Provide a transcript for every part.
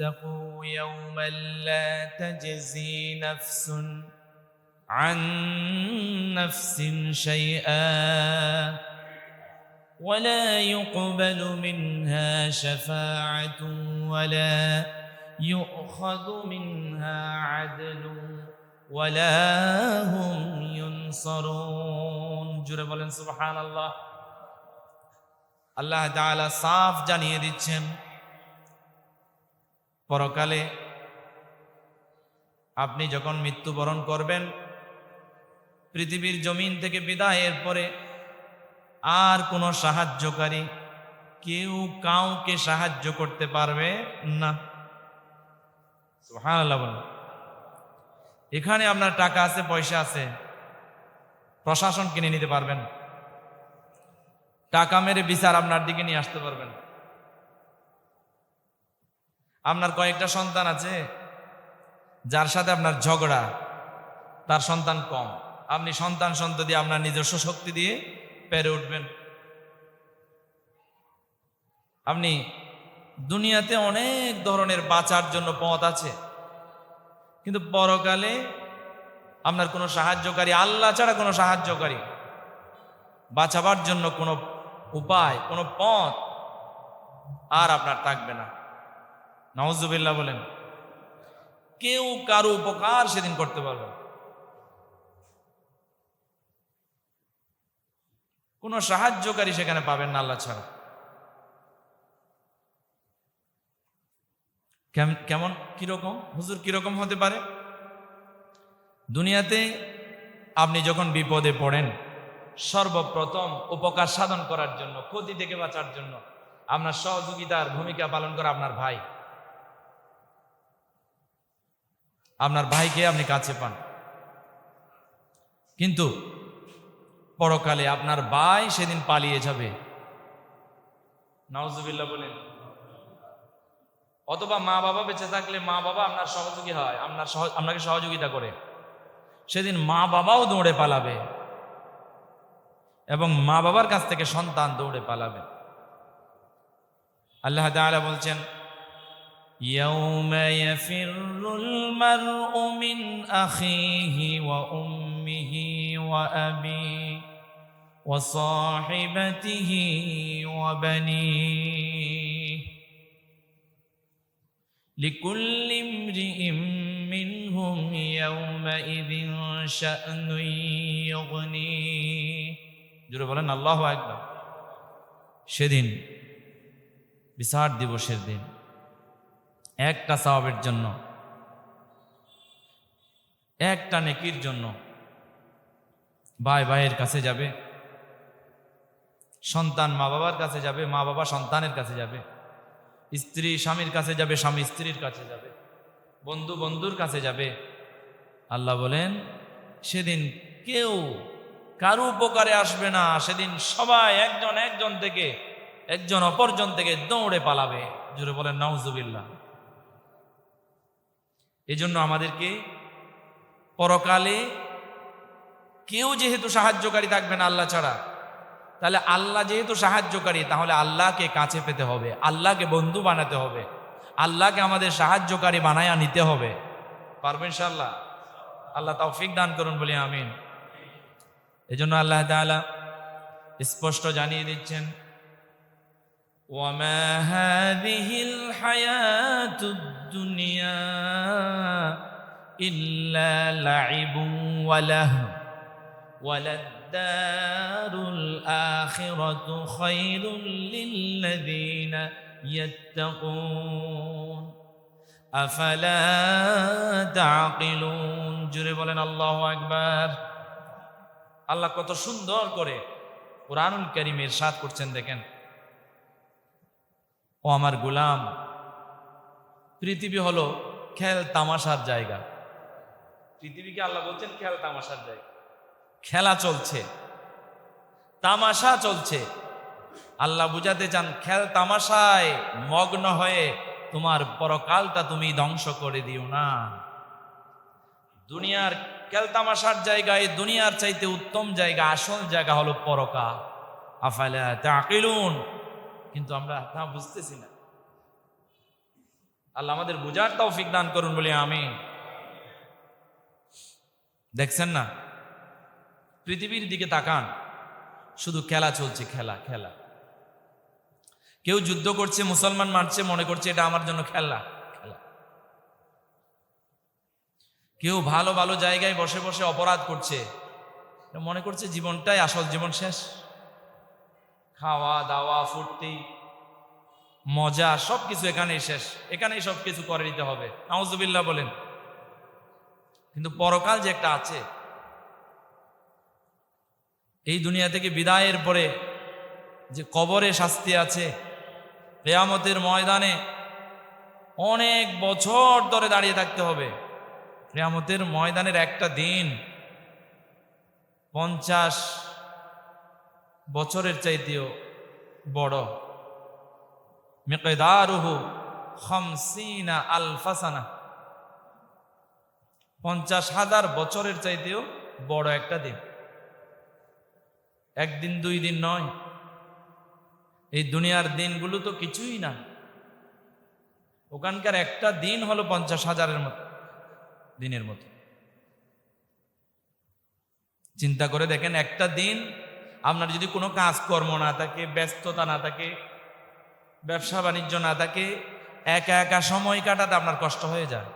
واتقوا يوما لا تجزي نفس عن نفس شيئا ولا يقبل منها شفاعة ولا يؤخذ منها عدل ولا هم ينصرون জোরে বলেন সুবহানাল্লাহ। আল্লাহ তাআলা সাফ জানিয়ে দিচ্ছেন পরকালে আপনি যখন মৃত্যুবরণ করবেন, পৃথিবীর জমিন থেকে বিদায়ের পরে আর কোনো সাহায্যকারী কেউ কাউকে সাহায্য করতে পারবে না। সুবহানাল্লাহ বলেন। এখানে আপনার টাকা আছে, পয়সা আছে, প্রশাসন কিনে নিতে পারবেন, টাকা মেরে বিচার আপনার দিকে নিয়ে আসতে পারবেন। আপনার কয়েকটা সন্তান আছে, যার সাথে আপনার ঝগড়া, তার সন্তান কম, আপনি সন্তান সন্ততি আপনার নিজস্ব শক্তি দিয়ে পেরে উঠবেন। আপনি দুনিয়াতে অনেক ধরনের বাঁচার জন্য পথ আছে, কিন্তু পরকালে আপনার কোনো সাহায্যকারী, আল্লাহ ছাড়া কোনো সাহায্যকারী, বাঁচাবার জন্য কোনো উপায়, কোনো পথ আর আপনার থাকবে না। নাউজুবিল্লাহ বলেন। কেউ কারো উপকার সেদিন করতে পারবে না, কোনো সাহায্যকারী সেখানে পাবেন না আল্লাহ ছাড়া। কেমন, কিরকম হুজুর, কিরকম হতে পারে? দুনিয়াতে আপনি যখন বিপদে পড়েন, সর্বপ্রথম উপকার সাধন করার জন্য, ক্ষতি থেকে বাঁচার জন্য আপনার সহযোগিতার ভূমিকা পালন করে আপনার ভাই। আপনার ভাইকে আপনি কাছে পান, কিন্তু পরকালে আপনার ভাই সেদিন পালিয়ে যাবে। নাউজুবিল্লাহ বলেন। অথবা মা বাবা বেঁচে থাকলে মা বাবা আপনার সহযোগী হয়, আপনাকে সহযোগিতা করে, সেদিন মা বাবাও দৌড়ে পালাবে এবং মা বাবার কাছ থেকে সন্তান দৌড়ে পালাবে। আল্লাহ তাআলা বলছেন, ইয়াউমা ইয়াফিরুল মারউ মিন আখিহি ওয়া উম্মিহি ওয়া আবিহি ওয়া সাহিবাতিহি ওয়া বানিহি লিকুল্লি ইমরিইম মিনহুম ইয়াউমাইযিন শা'নুন ইউগনিহি। জোরে বলেন আল্লাহু আকবার। সেদিন, বিচার দিবসের দিন, একটা সওয়াবের জন্য, একটা নেকির জন্য ভাই ভাইয়ের কাছে যাবে, সন্তান মা বাবার কাছে যাবে, মা বাবা সন্তানের কাছে যাবে, স্ত্রী স্বামীর কাছে যাবে, স্বামী স্ত্রীর কাছে যাবে, বন্ধু বন্ধুর কাছে যাবে। আল্লাহ বলেন সেদিন কেউ কারো উপকারে আসবে না। সেদিন সবাই একজন অপরজন থেকে দৌড়ে পালাবে। জোরে বলেন নাউজুবিল্লাহ। এই জন্য আমাদেরকে পরকালে কেউ যেহেতু সাহায্যকারী থাকবে না আল্লাহ ছাড়া, তাহলে আল্লাহ যেহেতু সাহায্যকারী, তাহলে আল্লাহকে কাছে পেতে হবে, আল্লাহকে বন্ধু বানাতে হবে, আল্লাহকে আমাদের সাহায্যকারী বানায়া নিতে হবে। পারবেন ইনশাআল্লাহ? আল্লাহ তৌফিক দান করুন, বলি আমিন। এজন্য আল্লাহ তাআলা স্পষ্ট জানিয়ে দিচ্ছেন, ওয়ামা হাযিহিল হায়াতুদ দুনিয়া ইল্লা লাইবুন ওয়া লাহু ওয়ালাদ-দারুল আখিরাতু খায়রুল লিল্লাযীনা ইয়াত্তাকুন আফালা তা'কিলুন। জোরে বলেন আল্লাহু আকবার। আল্লাহ কত সুন্দর করে কুরআনুল কারীমে ইরশাদ করছেন, দেখেন, ও আমার গোলাম, পৃথিবী হলো খেল তামাশার জায়গা। পৃথিবীকে আল্লাহ বলছেন খেল তামাশার জায়গা। খেলা চলছে, তামাশা চলছে। আল্লাহ বুঝাতে চান, খেল তামাশায় মগ্ন হয়ে তোমার পরকালটা তুমি ধ্বংস করে দিও না। দুনিয়ার খেল তামাশার জায়গায়, দুনিয়ার চাইতে উত্তম জায়গা, আসল জায়গা হলো পরকাল। আফালা তা'কিলুন। কিন্তু আমরা তা বুঝতেছি না। আল্লাহ আমাদের বুঝার তৌফিক দান করুন বলি আমিন। দেখছেন না, পৃথিবীর দিকে তাকান, শুধু খেলা চলছে, খেলা খেলা। কেউ যুদ্ধ করছে, মুসলমান মারছে, মনে করছে এটা আমার জন্য খেলা খেলা। কেউ ভালো ভালো জায়গায় বসে বসে অপরাধ করছে, মনে করছে জীবনটাই আসল, জীবন শেষ। খাওয়া দাওয়া ফুর্তি মজা সবকিছু এখানেই শেষ, এখানেই সবকিছু করে দিতে হবে, নাউজুবিল্লাহ বলেন। কিন্তু পরকাল যে একটা আছে, এই দুনিয়া থেকে বিদায়ের পরে যে কবরে শাস্তি আছে, কিয়ামতের ময়দানে অনেক বছর ধরে দাঁড়িয়ে থাকতে হবে। কিয়ামতের ময়দানের একটা দিন 50 বছরের চাইতেও বড়। মিকদারুহু 50 আলফা সানা, 50,000 বছরের চাইতেও বড় একটা দিন। একদিন দুই দিন নয়, এই দুনিয়ার দিনগুলো তো কিছুই না। ওখানকার একটা দিন হলো 50,000-এর মতো দিনের মতো। চিন্তা করে দেখেন, একটা দিন আপনার যদি কোনো কাজকর্ম না থাকে, ব্যস্ততা না থাকে, ব্যবসা বাণিজ্য না থাকে, একা একা সময় কাটাতে আপনার কষ্ট হয়ে যায়।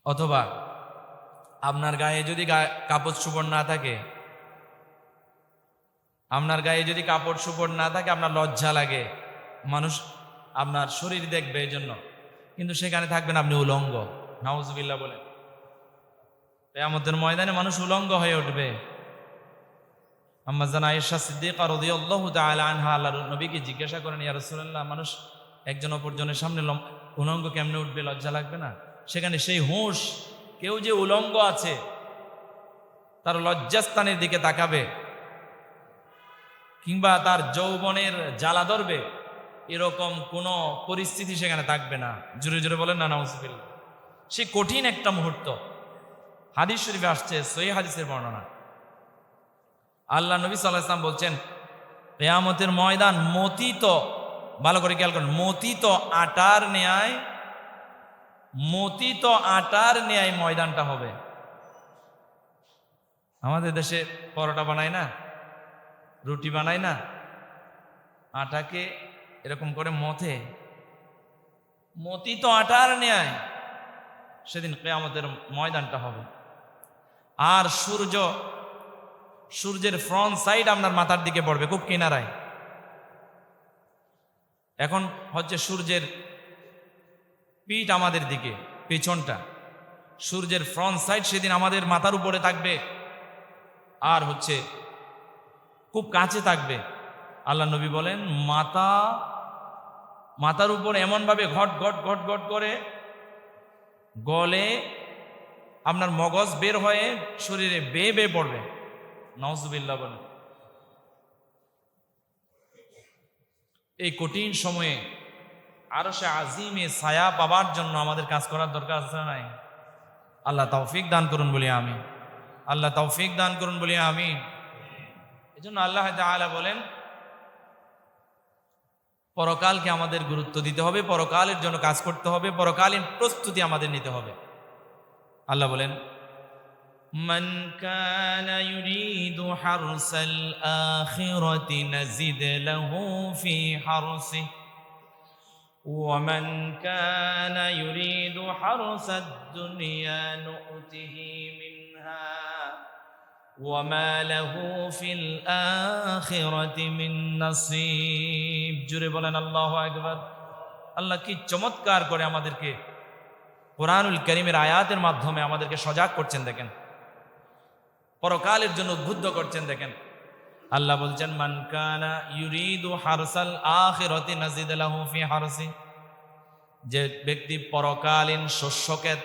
অথবা আপনার গায়ে যদি কাপড় চোপড় না থাকে, আপনার গায়ে যদি কাপড় চোপড় না থাকে, আপনার লজ্জা লাগে, মানুষ আপনার শরীর দেখবে এই জন্য, কিন্তু সেখানে থাকবেন আপনি উলঙ্গ, নাউজুবিল্লাহ বলেন। কিয়ামতের ময়দানে মানুষ উলঙ্গ হয়ে উঠবে। আম্মা জান আয়েশা সিদ্দিকা রাদিয়াল্লাহু তাআলা আনহা আল্লাহর নবীকে জিজ্ঞাসা করেন, ইয়া রাসূলুল্লাহ, মানুষ একজন অপরজনের সামনে উলঙ্গ কেমনে উঠবে, লজ্জা লাগবে না? সেখানে সেই হুঁশ, কেউ যে উলঙ্গ আছে তার লজ্জাস্থানের দিকে তাকাবে, কিংবা তার যৌবনের জ্বালা ধরবে, এরকম কোনো পরিস্থিতি সেখানে থাকবে না। জোরে জোরে বলেন না নাউজুবিল্লাহ। সে কঠিন একটা মুহূর্ত। হাদিস শরীফে আসছে, সহিহ হাদিসের বর্ণনা, আল্লাহ নবী সাল্লাল্লাহু আলাইহি ওয়াসাল্লাম বলছেন, কিয়ামতের ময়দান মতিত, ভালো করে খেয়াল করুন, মতিত আটার ন্যায়, মতিত আটার ন্যায় ময়দানটা হবে। আমাদের দেশে পরোটা বানায় না, রুটি বানায় না, আটাকে এরকম করে মথে, মতিত আটার ন্যায় সেদিন কিয়ামতের ময়দানটা হবে। আর সূর্যের ফ্রন্ট সাইড আপনার মাথার দিকে পড়বে, খুব কিনারায়। এখন হচ্ছে সূর্যের পিঠ আমাদের দিকে, পেছনটা, সূর্যের ফ্রন্ট সাইড সেদিন আমাদের মাথার উপরে থাকবে, আর হচ্ছে খুব কাছে থাকবে। আল্লাহ নবী বলেন, মাথার উপর এমনভাবে ঘট ঘট ঘট ঘট করে গলে আপনার মগজ বের হয়ে শরীরে বেয়ে বেয়ে পড়বে, নাউজুবিল্লাহ বলেন। এই কঠিন সময়ে আরশে আজিমে ছায়া পাবার জন্য আমাদের কাজ করার দরকার আছে না নাই? আল্লাহ তৌফিক দান করুন বলি আমিন। আল্লাহ তৌফিক দান করুন বলি আমিন। এই জন্য আল্লাহ তাআলা বলেন, পরকালকে আমাদের গুরুত্ব দিতে হবে, পরকালের জন্য কাজ করতে হবে, পরকালীন প্রস্তুতি আমাদের নিতে হবে। আল্লাহ বলেন, মান কানা ইউরিদু হারসাল আখিরাতি নাজিদ লাহু ফি হারসিহি ওয়া মান কানা ইউরিদু হারসাদ দুনিয়া নু'তিহি মিনহা ওয়া মা লাহু ফিল আখিরাতি মিন নাসিব। জোরে বলেন আল্লাহু আকবার। আল্লাহ কি চমৎকার করে আমাদেরকে কোরআনুল কারীমের আয়াতের মাধ্যমে আমাদেরকে সজাগ করছেন, দেখেন, পরকালের জন্য উদ্বুদ্ধ করছেন। দেখেন, আল্লাহ বলছেন, মান কানা ইউরিদু হারসাল আখিরাতি নাজিদ লাহু ফি হারসি, যে ব্যক্তি পরকালীন শস্যক্ষেত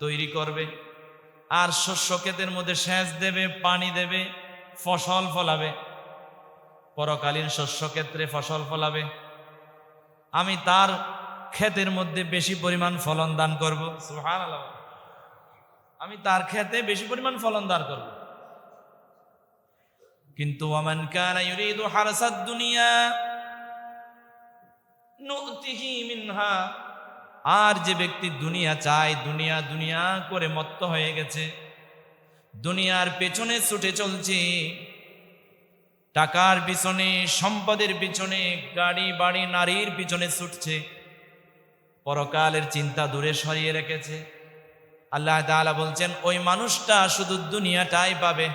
তৈরি করবে, আর শস্যক্ষেতের মধ্যে সেচ দেবে, পানি দেবে, ফসল ফলাবে, পরকালীন শস্যক্ষেত্রে ফসল ফলাবে, আমি তার ক্ষেতের মধ্যে বেশি পরিমাণ ফলন দান করব। সুবহানাল্লাহ, আমি তার ক্ষেতে বেশি পরিমাণ ফলন দান করব। কিন্তু ওয়ামান কানা ইউরিদু হারসাদ দুনিয়া, নুতিহি মিনহা। আর যে ব্যক্তি দুনিয়া চায়, দুনিয়া দুনিয়া করে মত্ত হয়ে গেছে, দুনিয়ার পেছনে ছুটে চলছে, টাকার পিছনে, সম্পদের পিছনে, গাড়ি বাড়ি নারীর পিছনে ছুটছে, পরকালের চিন্তা দূরে সরিয়ে রেখেছে, আল্লাহ তাআলা বলছেন ওই মানুষটা শুধু দুনিয়াটাই পাবে।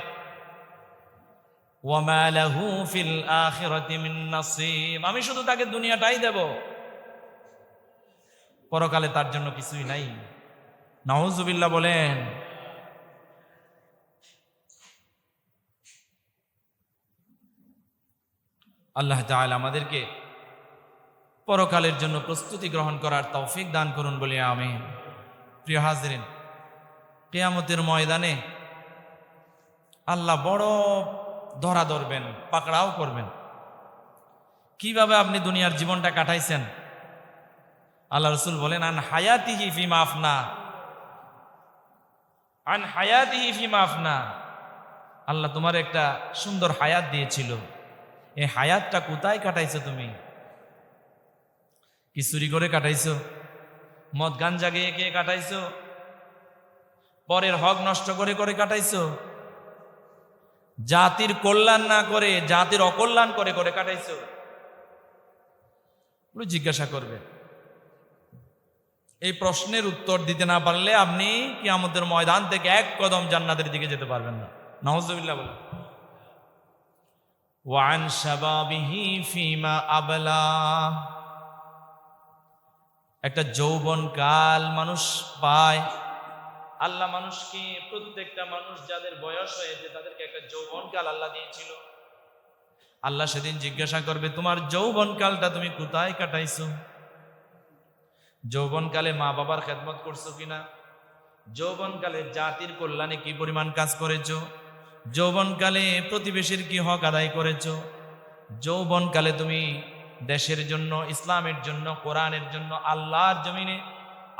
ওয়ামা লাহু ফিল আখিরাতি মিন নাসিব, আমি শুধু তাকে দুনিয়াটাই দেব, পরকালে তার জন্য কিছুই নাই। নাউজুবিল্লাহ বলেন। আল্লাহ তাআলা আমাদেরকে পরকালের জন্য প্রস্তুতি গ্রহণ করার তৌফিক দান করুন বলে আমিন। প্রিয় হাজরিন, কিয়ামতের ময়দানে আল্লাহ বড় ধরা ধরবেন, পাকড়াও করবেন। কিভাবে আপনি দুনিয়ার জীবনটা কাটাইছেন? আল্লাহ রাসূল বলেন আন হায়াতিহি ফিমা আফনা, আন হায়াতিহি ফিমা আফনা। আল্লাহ তোমার একটা সুন্দর হায়াত দিয়েছিল, এই হায়াতটা কোথায় কাটাইছো তুমি? কি চুরি করে কাটাইছো? মদ গাঞ্জা গিয়ে কে কাটাইছো? পরের হক নষ্ট করে করে কাটাইছো? জাতির কল্যাণ না করে জাতির অকল্যাণ করে করে কাটাইছো? জিজ্ঞাসা করবে। এই প্রশ্নের উত্তর দিতে না পারলে আপনি কিয়ামতের ময়দান থেকে এক কদম জান্নাতের দিকে যেতে পারবেন না। নাউজুবিল্লাহ বলেন। ওয়ান শাবাবিহি ফিমা আবলা, একটা যৌবন কাল মানুষ পায়। আল্লাহ মানুষকে, প্রত্যেকটা মানুষ যাদের বয়স হয়েছে তাদেরকে একটা যৌবন কাল আল্লাহ দিয়েছিল। আল্লাহ সেদিন জিজ্ঞাসা করবে তোমার যৌবন কালটা তুমি কোথায় কাটাইছো? যৌবনকালে মা বাবার খেদমত করছো কিনা? যৌবনকালে জাতির কল্যাণে কি পরিমাণ কাজ করেছো? যৌবনকালে প্রতিবেশীর কি হক আদায় করেছো? যৌবনকালে তুমি দেশের জন্য, ইসলামের জন্য, কোরআনের জন্য, আল্লাহর জমিনে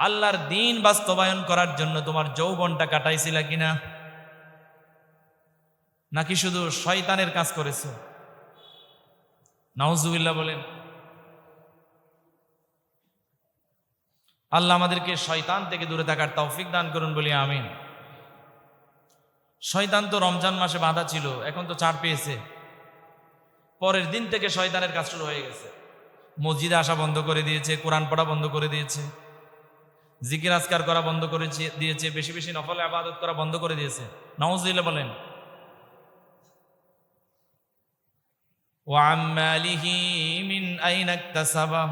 আল্লাহর দ্বীন বাস্তবায়ন করার জন্য তোমার যৌবনটা কাটাইছিলা কিনা? নাকি শুধু শয়তানের কাজ করেছো? নাউজুবিল্লাহ বলেন। আল্লাহ আমাদেরকে শয়তান থেকে দূরে থাকার তৌফিক দান করুন বলি আমিন। শয়তান তো রমজান মাসে বাঁধা ছিল, এখন তো ছাড় পেয়েছে। পরের দিন থেকে শয়তানের কাজ শুরু হয়ে গেছে। মসজিদে আসা বন্ধ করে দিয়েছে, কোরআন পড়া বন্ধ করে দিয়েছে, জিকির আজকার করা বন্ধ করে দিয়েছে, বেশি বেশি নফল ইবাদত করা বন্ধ করে দিয়েছে। নাউজুবিল্লাহ বলেন। ওয়া আম্মালিহি মিন আইনা ইকতাসাবা,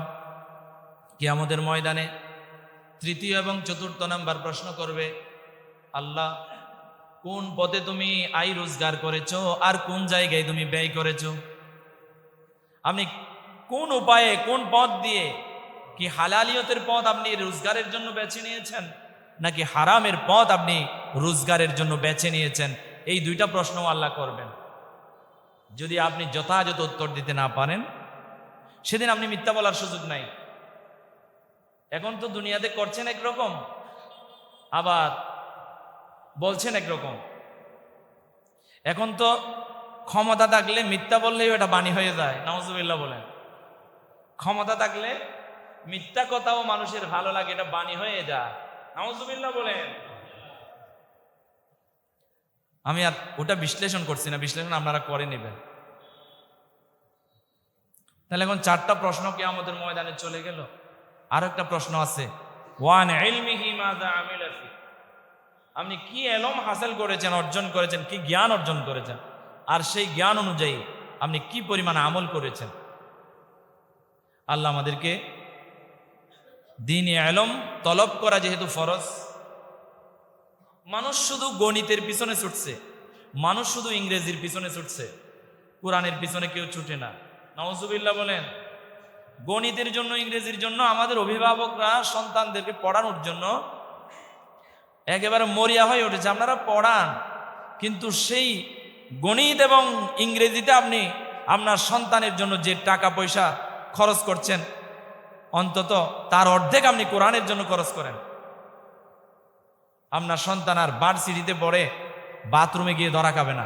কিয়ামতের ময়দানে তৃতীয় এবং চতুর্থ নাম্বার প্রশ্ন করবে, আল্লাহ কোন পথে তুমি আয় রোজগার করেছো আর কোন জায়গায় তুমি ব্যয় করেছো? আপনি কোন উপায়ে, কোন পথ দিয়ে, কি হালালিয়তের পথ আপনি রোজগারের জন্য বেছে নিয়েছেন নাকি হারামের পথ আপনি রোজগারের জন্য বেছে নিয়েছেন? এই দুইটা প্রশ্ন আল্লাহ করবেন। যদি আপনি যথাযথ উত্তর দিতে না পারেন, সেদিন আপনি মিথ্যা বলার সুযোগ নাই। এখন তো দুনিয়াতে করছেন একরকম, আবার বলছেন একরকম। এখন তো ক্ষমতা থাকলে মিথ্যা বললেই এটা বাণী হয়ে যায়। নাউজুবিল্লাহ বলেন। ক্ষমতা থাকলে মিথ্যা কথাও মানুষের ভালো লাগে, এটা বাণী হয়ে যায়। নাউজুবিল্লাহ বলেন। আমি আর ওটা বিশ্লেষণ করছি না, বিশ্লেষণ আপনারা করে নেবেন। তাহলে এখন চারটা প্রশ্ন কিয়ামতের ময়দানে চলে গেল। আর একটা প্রশ্ন আছে, ওয়ান ইলমিহি মাযা আমিলা ফি, আপনি কি ইলম হাসিল করেছেন, অর্জন করেছেন, কি জ্ঞান অর্জন করেছেন, আর সেই জ্ঞান অনুযায়ী আপনি কি পরিমাণ আমল করেছেন। আল্লাহ আমাদেরকে দ্বীনি ইলম তলব করা যেহেতু ফরজ। মানুষ শুধু গণিতের পিছনে ছুটছে, মানুষ শুধু ইংরেজির পিছনে ছুটছে, কোরআনের পিছনে কেউ ছুটে না। নাউজুবিল্লাহ বলেন। গণিতের জন্য, ইংরেজির জন্য আমাদের অভিভাবকরা সন্তানদেরকে পড়ানোর জন্য একেবারে মরিয়া হয়ে উঠেছে। আপনারা পড়ান, কিন্তু সেই গণিত এবং ইংরেজিতে আপনি আপনার সন্তানের জন্য যে টাকা পয়সা খরচ করছেন, অন্তত তার অর্ধেক আপনি কোরআনের জন্য খরচ করেন। আপনার সন্তান আর ভার্সিটিতে পড়ে বাথরুমে গিয়ে ধরা খাবে না।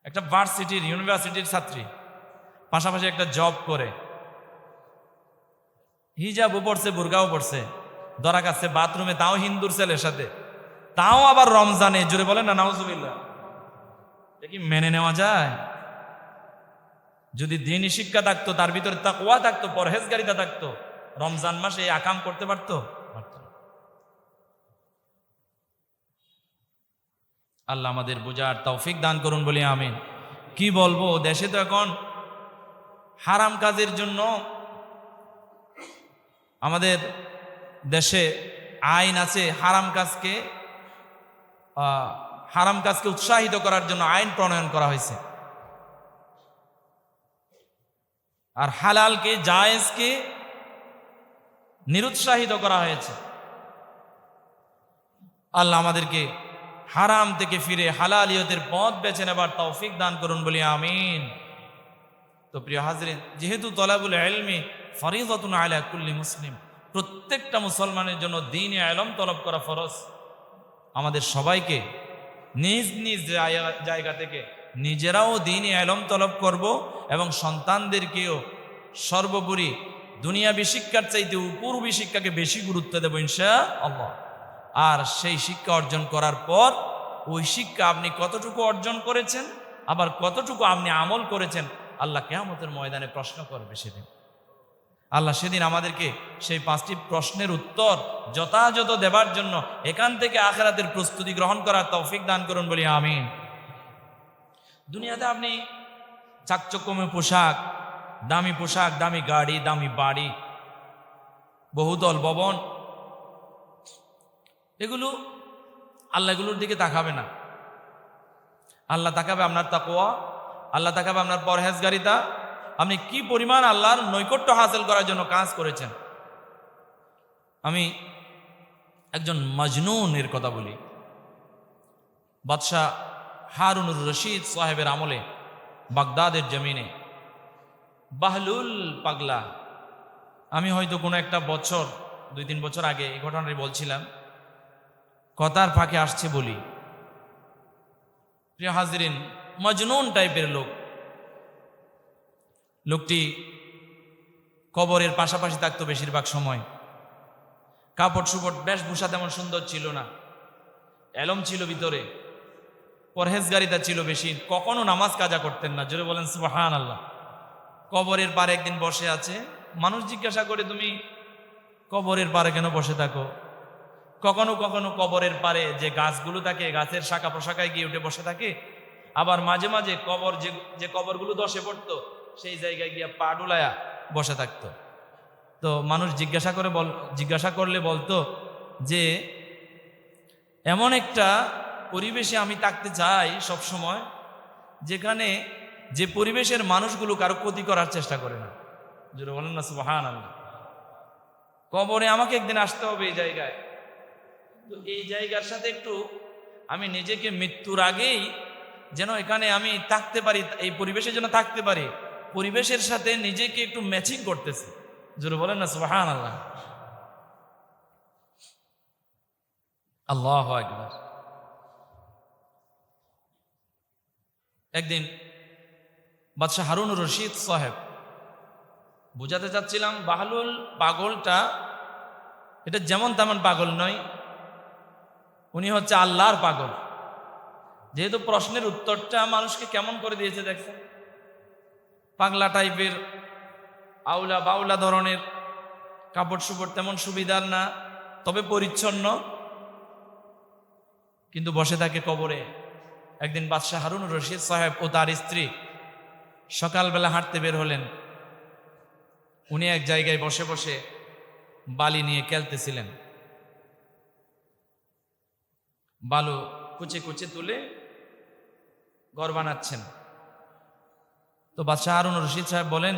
একটা ভার্সিটির, ইউনিভার্সিটির ছাত্রী পাশাপাশি একটা জব করে, হিজাবও পড়ছে, বুরকাও পড়ছে, ধরা কাছে বাথরুমে, তাও হিন্দুর ছেলের সাথে, তাও আবার রমজানে, জোরে বলেন না নাউজুবিল্লাহ। এটা কি মেনে নেওয়া যায়? যদি দ্বীনি শিক্ষা থাকতো, তার ভিতরে তাকওয়া থাকতো, পরহেজগারিতা থাকতো, রমজান মাসে এই আকাম করতে পারতো? আল্লাহ আমাদের বোঝার তৌফিক দান করুন বলি আমিন। কি বলবো, দেশে তো এখন হারাম কাজের জন্য আমাদের দেশে আইন আছে, হারাম কাজকে উৎসাহিত করার জন্য আইন প্রণয়ন করা হয়েছে, আর হালালকে, জায়েজকে নিরুৎসাহিত করা হয়েছে। আল্লাহ আমাদেরকে হারাম থেকে ফিরে হালালিয়তের পথ বেছে নেবার তৌফিক দান করুন বলি আমিন। তো প্রিয় হাজরিন, যেহেতু তলাবুল ইলমি ফরিযাতুন আলা কুল্লি মুসলিম, প্রত্যেকটা মুসলমানের জন্য দ্বীনি ইলম তলব করা ফরজ। আমাদের সবাইকে নিজ নিজ জায়গা থেকে নিজেরাও দ্বীনি ইলম তলব করব, এবং সন্তানদেরকেও সর্বোপরি দুনিয়াবী শিক্ষার চাইতে উপরবী শিক্ষাকে বেশি গুরুত্ব দেব ইনশাআল্লাহ। আর সেই শিক্ষা অর্জন করার পর ওই শিক্ষা আপনি কতটুকু অর্জন করেছেন, আবার কতটুকু আপনি আমল করেছেন, আল্লাহ কিয়ামতের ময়দানে প্রশ্ন করবে সেদিন। আল্লাহ সেদিন আমাদেরকে সেই 5টি প্রশ্নের উত্তর যথাযথ দেবার জন্য এখান থেকে আখিরাতের প্রস্তুতি গ্রহণ করার তৌফিক দান করুন বলি আমিন। দুনিয়াতে আপনি চাকচক্যময় পোশাক, দামি গাড়ি, দামি বাড়ি, বহুতল ভবন, এগুলো আল্লাহ এগুলোর দিকে তাকাবে না। আল্লাহ তাকাবে আপনার তাকওয়া, আল্লাহ তাকাবে আপনার পরহেজগারিতা, আপনি কি পরিমাণ আল্লাহর নৈকট্য হাসিল করার জন্য কাজ করেছেন। আমি একজন মজনুনের কথা বলি। বাদশাহ হারুনুর রশিদ সাহেবের আমলে বাগদাদের জমিনে বাহলুল পাগলা, আমি হয়তো কোনো একটা বছর 2-3 বছর আগে এই ঘটনাটি বলছিলাম, কথার ফাঁকে আসছে বলি। প্রিয় হাজরিন, মজনুন টাইপের লোকটি কবরের পাশাপাশি থাকতো বেশিরভাগ সময়। কাপড় সুপড় বেশভূষা তেমন সুন্দর ছিল না, এলম ছিল ভিতরে, পরহেজগারিতা ছিল বেশি, কখনো নামাজ কাজা করতেন না। জোরে বলেন সুবহানাল্লাহ। কবরের পারে একদিন বসে আছে, মানুষ জিজ্ঞাসা করে, তুমি কবরের পারে কেন বসে থাকো? কখনো কখনো কবরের পারে যে গাছগুলো থাকে, গাছের শাখা প্রশাখায় গিয়ে উঠে বসে থাকে, আবার মাঝে মাঝে কবর যে কবরগুলো ধসে পড়তো সেই জায়গায় গিয়ে পা ডুলায়া বসে থাকতো। তো মানুষ জিজ্ঞাসা করলে বলতো যে এমন একটা পরিবেশে আমি থাকতে চাই সব সময়, যেখানে যে পরিবেশের মানুষগুলো কারো ক্ষতি করার চেষ্টা করে না। যেটা বলেন না সুবহানাল্লাহ। কবরে আমাকে একদিন আসতে হবে এই জায়গায়, তো এই জায়গার সাথে একটু আমি নিজেকে মৃত্যুর আগেই যেন এখানে আমি থাকতে পারি, এই পরিবেশে যেন থাকতে পারি, পরিবেশের সাথে নিজেকে একটু ম্যাচিং করতেছি। জোরে বলেন না সুবহানাল্লাহ। আল্লাহু আকবার। একদিন বাদশাহ হারুনুর রশিদ সাহেব, বুঝাতে চাচ্ছিলাম বাহলুল পাগলটা এটা যেমন তেমন পাগল নয়, উনি হচ্ছে আল্লাহর পাগল। যেহেতু প্রশ্নের উত্তরটা মানুষকে কেমন করে দিয়েছে দেখছেন, পাগলা টাইপের, আউলা বাউলা ধরনের, কাপড় সুপড় তেমন সুবিধার না, তবে পরিচ্ছন্ন, কিন্তু বসে থাকে কবরে। একদিন বাদশাহ হারুনুর রশিদ সাহেব ও তার স্ত্রী সকালবেলা হাঁটতে বের হলেন। উনি এক জায়গায় বসে বসে বালি নিয়ে খেলতেছিলেন, বালু কুচে কুচে তুলে ঘর বানাচ্ছেন। তো বাদশাহ হারুনুর রশিদ সাহেব বলেন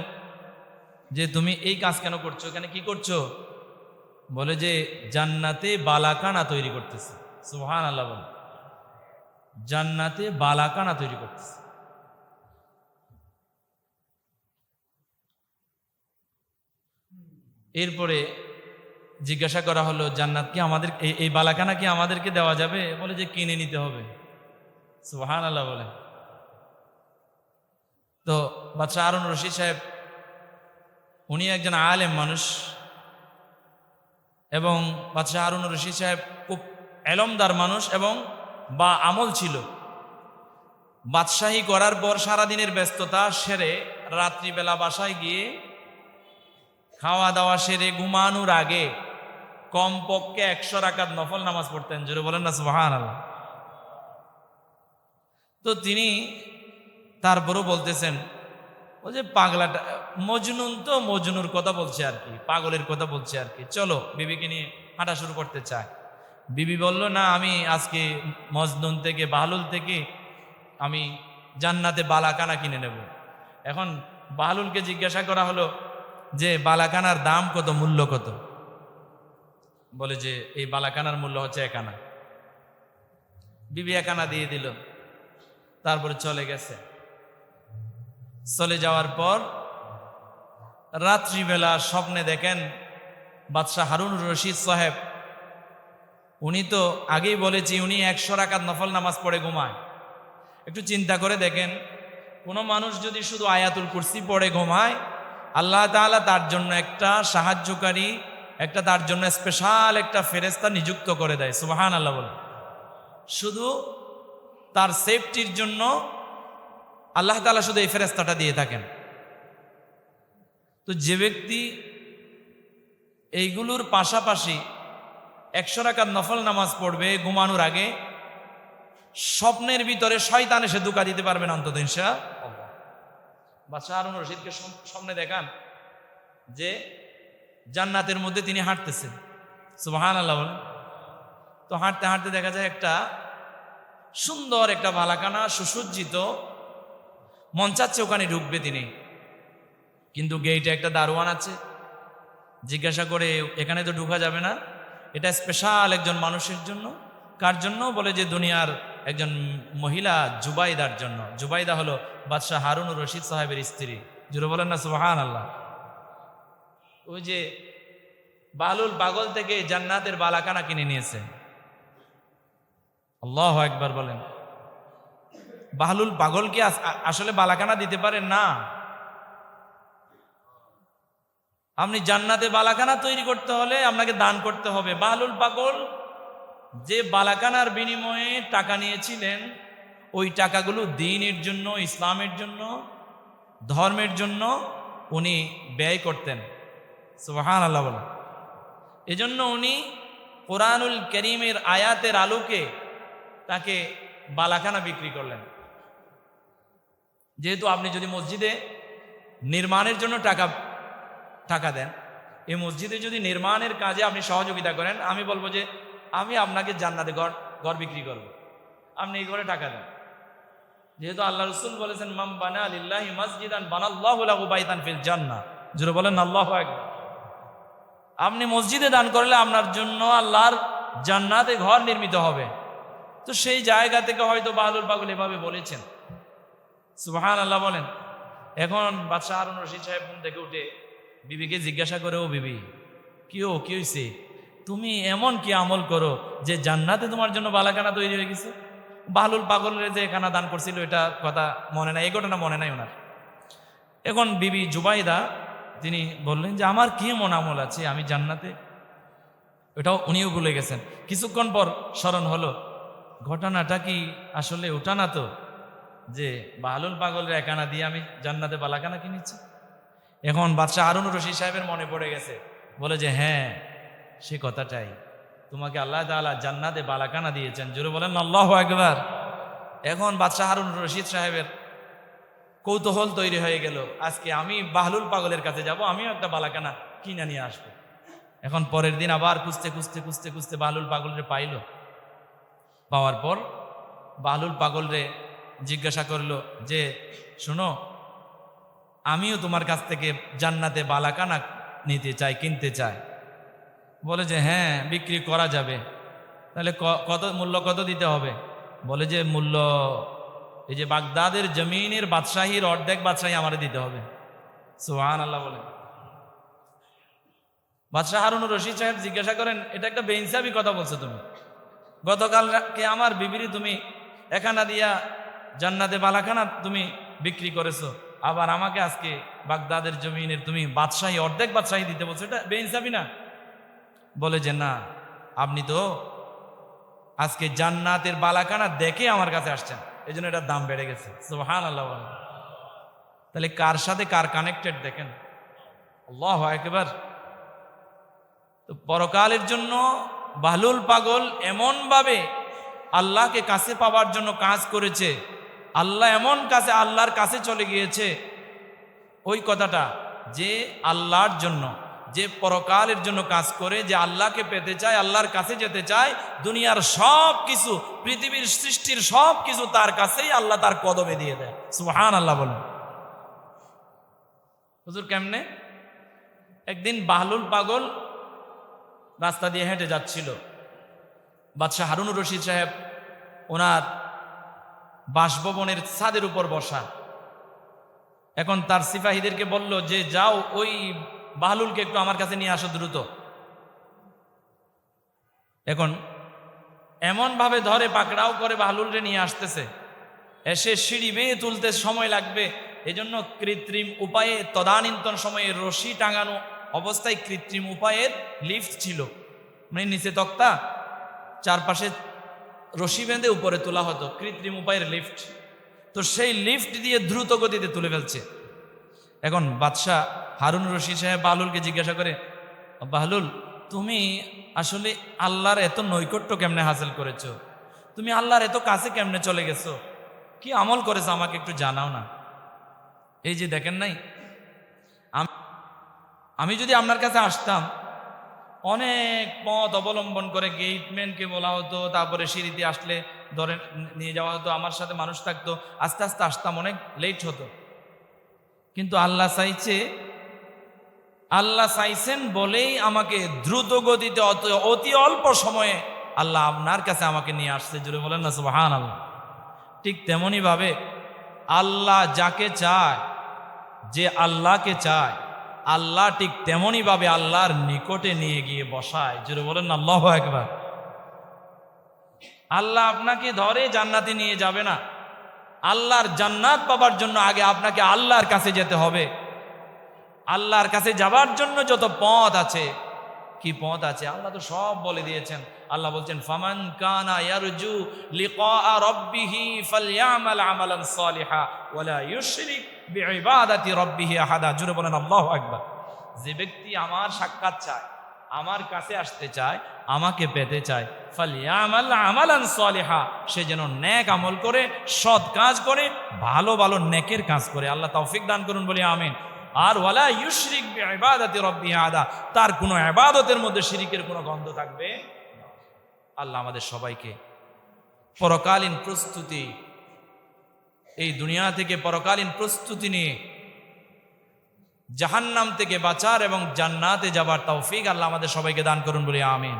যে তুমি এই কাজ কেন করছো, এখানে কি করছো? বলে যে জান্নাতে বালাকানা তৈরি করতেছে। সুবহানাল্লাহ বলে, জান্নাতে বালাকানা তৈরি করতেছে। এরপরে জিজ্ঞাসা করা হলো, জান্নাত কি আমাদের, এই বালাকানা কি আমাদেরকে দেওয়া যাবে? বলে যে কিনে নিতে হবে। সুবহানাল্লাহ বলে। তো বাদশাহ হারুন রশিদ সাহেব উনি একজন আলেম মানুষ, এবং বাদশাহ হারুন রশিদ সাহেব খুব এলমদার মানুষ এবং বা আমল ছিল। বাদশাহী করার পর সারাদিনের ব্যস্ততা সেরে রাত্রিবেলা বাসায় গিয়ে খাওয়া দাওয়া সেরে ঘুমানোর আগে কমপক্ষে 100 রাকাত নফল নামাজ পড়তেন। জোরে বলেন না সুবহানাল্লাহ। তো তিনি তারপরও বলতেছেন, ও যে পাগলাটা মজনুন, তো মজনুর কথা বলছে আর কি, পাগলের কথা বলছে আর কি, চলো বিবিকে নিয়ে হাঁটা শুরু করতে চায়। বিবি বলল, না, আমি আজকে মজনুন থেকে বাহলুল থেকে আমি জান্নাতে বালাকানা কিনে নেব। এখন বাহলুলকে জিজ্ঞাসা করা হলো যে বালাকানার দাম কত, মূল্য কত? বলে যে এই বালাকানার মূল্য হচ্ছে 1 আনা। বিবি 1 আনা দিয়ে দিল, তারপরে চলে গেছে। চলে যাওয়ার পর রাত্রিবেলা স্বপ্নে দেখেন বাদশাহ হারুন রশিদ সাহেব, উনি তো আগেই বলেছি উনি 100 রাকাত নফল নামাজ পড়ে ঘুমায়। একটু চিন্তা করে দেখেন, কোনো মানুষ যদি শুধু আয়াতুল কুরসি পড়ে ঘুমায়, আল্লাহ তাআলা তার জন্য একটা সাহায্যকারী, একটা তার জন্য স্পেশাল একটা ফেরেশতা নিযুক্ত করে দেয়। সুবহানাল্লাহ বলে, শুধু তার সেফটির জন্য আল্লাহ তাআলা শুধু এই ফেরেশতাটা দিয়ে থাকেন। তো যে ব্যক্তি এইগুলোর পাশাপাশি 100 রাকাত নফল নামাজ পড়বে ঘুমানোর আগে, স্বপ্নের ভিতরে শয়তান এসে ধোঁকা দিতে পারবে না অন্তত ইনশাআল্লাহ। বাদশাহ হারুন রশিদকে স্বপ্নে দেখান যে জান্নাতের মধ্যে তিনি হাঁটতেছেন। সুবহানাল্লাহ বলেন। তো হাঁটতে হাঁটতে দেখা যায় একটা সুন্দর একটা বালাকানা সুসজ্জিত, মন চাচ্ছে ওখানে ঢুকবে তিনি, কিন্তু গেইটে একটা দারোয়ান আছে। জিজ্ঞাসা করে, এখানে তো ঢুকা যাবে না, এটা স্পেশাল একজন মানুষের জন্য। কার জন্য? বলে যে দুনিয়ার একজন মহিলা জুবাইদার জন্য। জুবাইদা হলো বাদশাহ হারুন রশিদ সাহেবের স্ত্রী। জুড়ে বলেন না সুবহানাল্লাহ। ওই যে বাহলুল পাগল থেকে জান্নাতের বালাকানা কিনে নিয়েছে। আল্লাহু আকবার বলেন। বাহলুল পাগল কি আসলে বালাকানা দিতে পারেন? না। আপনি জান্নাতে বালাকানা তৈরি করতে হলে আপনাকে দান করতে হবে। বাহলুল পাগল যে বালাকানার বিনিময়ে টাকা নিয়েছিলেন, ওই টাকাগুলো দ্বীনের জন্য, ইসলামের জন্য, ধর্মের জন্য উনি ব্যয় করতেন। সুবহানাল্লাহ বলেন। এজন্য উনি কোরআনুল কারীমের আয়াতের আলোকে তাকে বালাকানা বিক্রি করলেন। যেহেতু আপনি যদি মসজিদে নির্মাণের জন্য টাকা দেন, এই মসজিদে যদি নির্মাণের কাজে আপনি সহযোগিতা করেন, আমি বলবো যে আমি আপনাকে জান্নাতে ঘর বিক্রি করব, আপনি এই ঘরে টাকা দেন। যেহেতু আল্লাহ রাসূল বলেছেন, মান বানা লিল্লাহি মাসজিদান বানাল্লাহু লাহু বাইতান ফিল জান্নাহ। জোরে বলেন আল্লাহু আকবার। আপনি মসজিদে দান করলে আপনার জন্য আল্লাহর জান্নাতে ঘর নির্মিত হবে। তো সেই জায়গা থেকে হয়তো বাহলুল পাগল এভাবে বলেছেন। সুবহানাল্লাহ বলেন। এখন বাদশাহ হারুন রশিদ সাহেব ঘুম থেকে উঠে বিবিকে জিজ্ঞাসা করে, ও বিবি, কি হয়েছে? তুমি এমন কি আমল করো যে জান্নাতে তোমার জন্য বালাকানা তৈরি হয়ে গেছে? বাহলুল পাগলের যে খানা দান করছিল এটা কথা মনে নাই, এই ঘটনা মনে নাই ওনার। এখন বিবি জুবাইদা তিনি বললেন যে আমার কি এমন আমল আছে আমি জান্নাতে, ওটাও উনিও ভুলে গেছেন। কিছুক্ষণ পর স্মরণ হলো, ঘটনাটা কি আসলে ওটা না তো যে বাহলুল পাগলের 1 আনা দিয়ে আমি জান্নাতে বালাকানা কিনেছি? এখন বাদশাহ হারুন রশিদ সাহেবের মনে পড়ে গেছে। বলে যে হ্যাঁ, সে কথাটাই, তোমাকে আল্লাহ তাআলা জান্নাতে বালাকানা দিয়েছেন। জোরে বলেন আল্লাহু আকবার। এখন বাদশাহ হারুন রশিদ সাহেবের কৌতূহল তৈরি হয়ে গেল, আজকে আমি বাহলুল পাগলের কাছে যাব, আমিও একটা বালাকানা কিনে নিয়ে আসবো। এখন পরের দিন আবার খুঁজতে বাহলুল পাগলরে পাইল। পাওয়ার পর বাহলুল পাগলরে জিজ্ঞাসা করলো যে শোনো, আমিও তোমার কাছ থেকে জান্নাতে বালাকানা নিতে চাই, কিনতে চাই। বলে যে হ্যাঁ, বিক্রি করা যাবে। তাহলে মূল্য কত দিতে হবে? বলে যে মূল্য এই যে বাগদাদের জমিনের বাদশাহীর অর্ধেক বাদশাহী আমারে দিতে হবে। সুবহানাল্লাহ বলে। বাদশাহ হারুন রশিদ সাহেব জিজ্ঞাসা করেন, এটা একটা বেইনসাফি কথা বলছো তুমি। গতকালকে আমার বিবিরি তুমি 1 আনা দিয়া জান্নাতে বালাকানা তুমি বিক্রি করেছো, আবার আমাকে আজকে বাগদাদের জমিনের তুমি বাদশাহী, অর্ধেক বাদশাহী দিতে বলছো, এটা বেইনসাফি না? বলে যে না, আপনি তো আজকে জান্নাতের বালাখানা দেখে আমার কাছে আসছেন, এই জন্য এটার দাম বেড়ে গেছে। সুবহানাল্লাহ। তাহলে কার সাথে কার কানেক্টেড দেখেন, আল্লাহু আকবার। তো পরকালের জন্য বাহলুল পাগল এমন ভাবে আল্লাহকে কাছে পাওয়ার জন্য কাজ করেছে, আল্লাহ এমন কাছে, আল্লাহর কাছে চলে গিয়েছে। ওই কথাটা যে আল্লাহর জন্য, যে পরকালের জন্য কাজ করে, যে আল্লাহকে পেতে চায়, আল্লাহর কাছে যেতে চায়, দুনিয়ার সব কিছু, পৃথিবীর সৃষ্টির সব কিছু তার কাছেই আল্লাহ তার কদমে দিয়ে দেয়। সুবহানাল্লাহ বলেন। হুজুর কেমনে? একদিন বাহলুল পাগল রাস্তা দিয়ে হেঁটে যাচ্ছিল, বাদশাহ হারুনুর রশিদ সাহেব ওনার বাসভবনের ছাদের উপর বসা। এখন তার সিপাহীদেরকে বলল যে যাও ওই বাহলুলকে একটু আমার কাছে নিয়ে আসো দ্রুত। এখন এমন ভাবে ধরে পাকড়াও করে বাহলুলরে নিয়ে আসতেছে, এসে সিঁড়ি বেয়ে তুলতে সময় লাগবে, এজন্য কৃত্রিম উপায়ে তদানীন্তন সময়ে রশি টাঙানো অবস্থায় কৃত্রিম উপায়ের লিফট ছিল, মানে নিচে তক্তা, চারপাশে রশি বেঁধে উপরে তোলা হতো, কৃত্রিম উপায়ের লিফট। তো সেই লিফট দিয়ে দ্রুত গতিতে তুলে ফেলছে। এখন বাদশাহ হারুন রশিদ সাহেব বাহলুলকে জিজ্ঞাসা করে, বাহলুল, তুমি আসলে আল্লাহর এত নৈকট্য কেমনে হাসিল করেছো? তুমি আল্লাহর এত কাছে কেমনে চলে গেছো? কি আমল করেছো আমাকে একটু জানাও না। এই যে দেখেন নাই, আমি যদি আপনার কাছে আসতাম, অনেক পথ অবলম্বন করে, গেটম্যানকে বলা হতো, তারপরে সিঁড়িতে আসলে ধরে নিয়ে যাওয়া হতো, আমার সাথে মানুষ থাকতো, আস্তে আস্তে আসতাম, অনেক লেট হতো। কিন্তু আল্লাহ চাইছেন বলেই আমাকে দ্রুত গতিতে অতি অল্প সময়ে আল্লাহ আপনার কাছে আমাকে নিয়ে আসছে। জুড়ে বলেন না সুবহানাল্লাহ। ঠিক তেমনি ভাবে আল্লাহ যাকে চায়, যে আল্লাহকে চায়, আল্লাহ ঠিক তেমনি ভাবে আল্লাহর নিকটে নিয়ে গিয়ে বসায়। জুড়ে বলেন না আল্লাহু আকবার। আল্লাহ আপনাকে ধরে জান্নাতে নিয়ে যাবে না। আল্লাহর জান্নাত পাবার জন্য আগে আপনাকে আল্লাহর কাছে যেতে হবে। আল্লাহর কাছে যাবার জন্য যত পথ আছে, কি পথ আছে আল্লাহ তো সব বলে দিয়েছেন। আল্লাহ বলছেন, ফামান কানা ইয়ারজু লিকা রাব্বিহি ফালইয়ামাল আমালান সালিহা ওয়ালা ইউশরিক বিইবাদাতি রাব্বিহি আহাদা। জুড়ে বলেন আল্লাহু আকবার। যে ব্যক্তি আমার সাক্ষাৎ চায়, আমার কাছে আসতে চায়, আমাকে পেতে চায়, ফালইয়ামাল আমালান সালিহা, সে যেন নেক আমল করে, সৎ কাজ করে, ভালো ভালো নেকের কাজ করে। আল্লাহ তৌফিক দান করুন, বলি আমিন। আর ওয়ালা ইউশরিক বিইবাদাতি রাব্বিহি আহাদা, তার কোনো ইবাদতের মধ্যে শিরিকের কোনো গন্ধ থাকবে। আল্লাহ আমাদের সবাইকে পরকালীন প্রস্তুতি, এই দুনিয়া থেকে পরকালীন প্রস্তুতি নিয়ে জাহান্নাম থেকে বাঁচার এবং জান্নাতে যাবার তৌফিক আল্লাহ আমাদের সবাইকে দান করুন, বলি আমিন।